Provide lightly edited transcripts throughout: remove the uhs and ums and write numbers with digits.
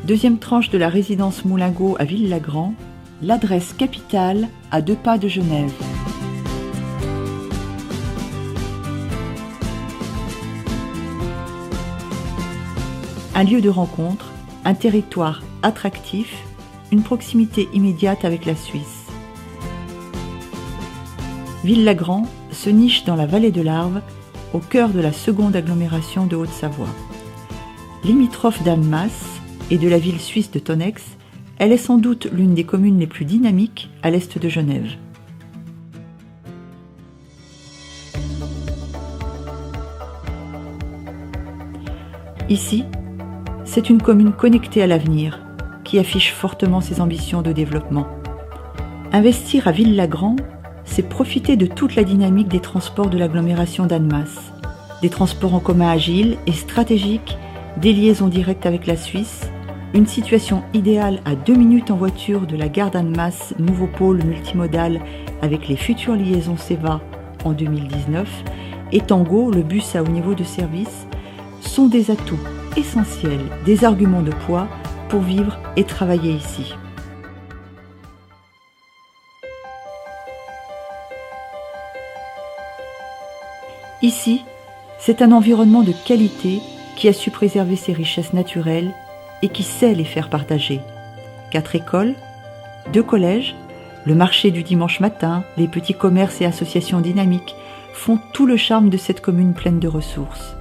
Deuxième tranche de la résidence Moulingot à Ville-Lagrand, l'adresse capitale à 2 pas de Genève. Un lieu de rencontre, un territoire attractif, une proximité immédiate avec la Suisse. Ville-Lagrand se niche dans la vallée de l'Arve, au cœur de la seconde agglomération de Haute-Savoie. Limitrophe d'Annemasse et de la ville suisse de Tonnex, elle est sans doute l'une des communes les plus dynamiques à l'est de Genève. Ici, c'est une commune connectée à l'avenir, qui affiche fortement ses ambitions de développement. Investir à Ville-Lagrand, c'est profiter de toute la dynamique des transports de l'agglomération d'Annemasse, des transports en commun agiles et stratégiques, des liaisons directes avec la Suisse, une situation idéale à 2 minutes en voiture de la gare d'Annemasse, nouveau pôle multimodal avec les futures liaisons SEVA en 2019, et Tango, le bus à haut niveau de service, sont des atouts essentiels, des arguments de poids pour vivre et travailler ici. Ici, c'est un environnement de qualité qui a su préserver ses richesses naturelles et qui sait les faire partager. 4 écoles, 2 collèges, le marché du dimanche matin, les petits commerces et associations dynamiques font tout le charme de cette commune pleine de ressources.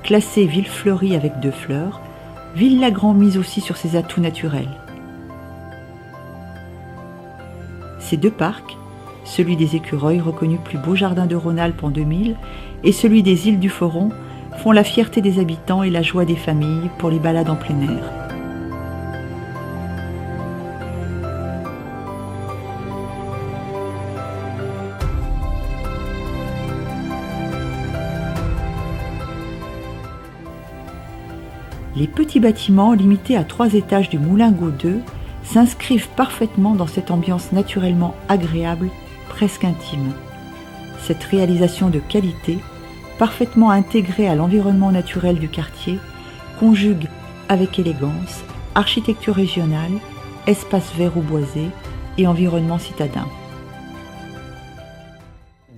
Classée ville fleurie avec 2 fleurs, Ville-Lagrand mise aussi sur ses atouts naturels. Ces 2 parcs, celui des Écureuils, reconnu plus beau jardin de Rhône-Alpes en 2000, et celui des îles du Foron, font la fierté des habitants et la joie des familles pour les balades en plein air. Les petits bâtiments, limités à 3 étages du Moulingot 2, s'inscrivent parfaitement dans cette ambiance naturellement agréable, presque intime. Cette réalisation de qualité, parfaitement intégrée à l'environnement naturel du quartier, conjugue avec élégance architecture régionale, espace vert ou boisé et environnement citadin.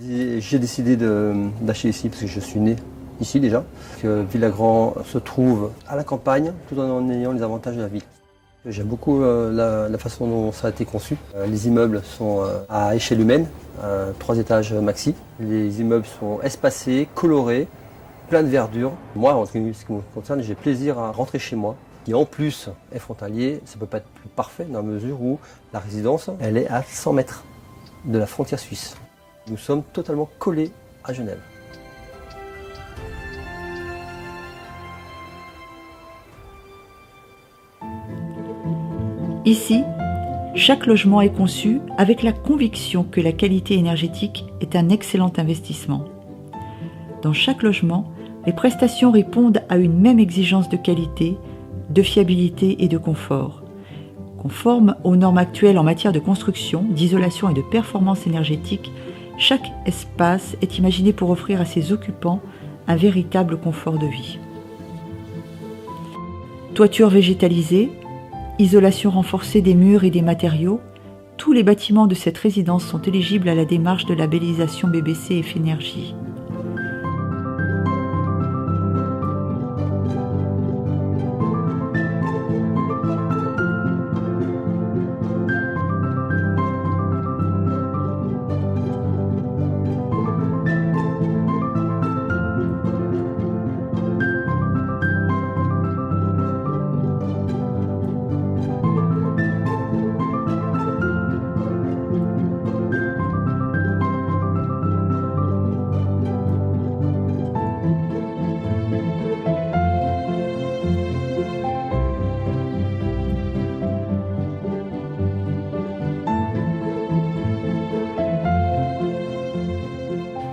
J'ai décidé d'acheter ici parce que je suis né ici déjà, que Ville-Lagrand se trouve à la campagne tout en ayant les avantages de la ville. J'aime beaucoup la façon dont ça a été conçu. Les immeubles sont à échelle humaine, 3 étages maxi. Les immeubles sont espacés, colorés, plein de verdure. Moi, en ce qui me concerne, j'ai plaisir à rentrer chez moi. Et en plus est frontalier, ça ne peut pas être plus parfait dans la mesure où la résidence, elle est à 100 mètres de la frontière suisse. Nous sommes totalement collés à Genève. Ici, chaque logement est conçu avec la conviction que la qualité énergétique est un excellent investissement. Dans chaque logement, les prestations répondent à une même exigence de qualité, de fiabilité et de confort. Conforme aux normes actuelles en matière de construction, d'isolation et de performance énergétique, chaque espace est imaginé pour offrir à ses occupants un véritable confort de vie. Toiture végétalisée, isolation renforcée des murs et des matériaux, tous les bâtiments de cette résidence sont éligibles à la démarche de labellisation BBC F-Énergie.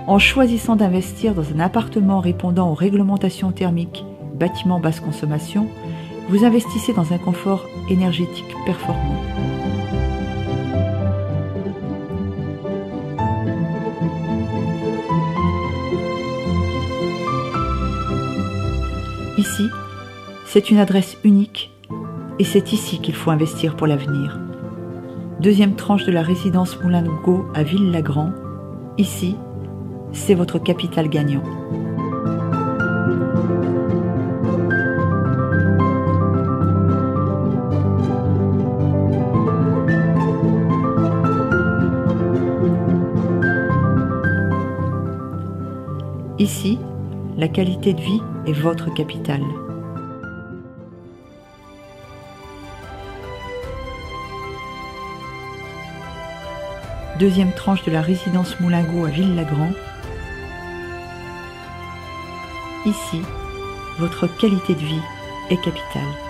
En choisissant d'investir dans un appartement répondant aux réglementations thermiques, bâtiment basse consommation, vous investissez dans un confort énergétique performant. Ici, c'est une adresse unique, Et c'est ici qu'il faut investir pour l'avenir. Deuxième tranche de la résidence Moulin de Gau à Ville-Lagrand. Ici, c'est votre capital gagnant. Ici, la qualité de vie est votre capital. Deuxième tranche de la résidence Moulin de Gau à Ville-Lagrand. Ici, votre qualité de vie est capitale.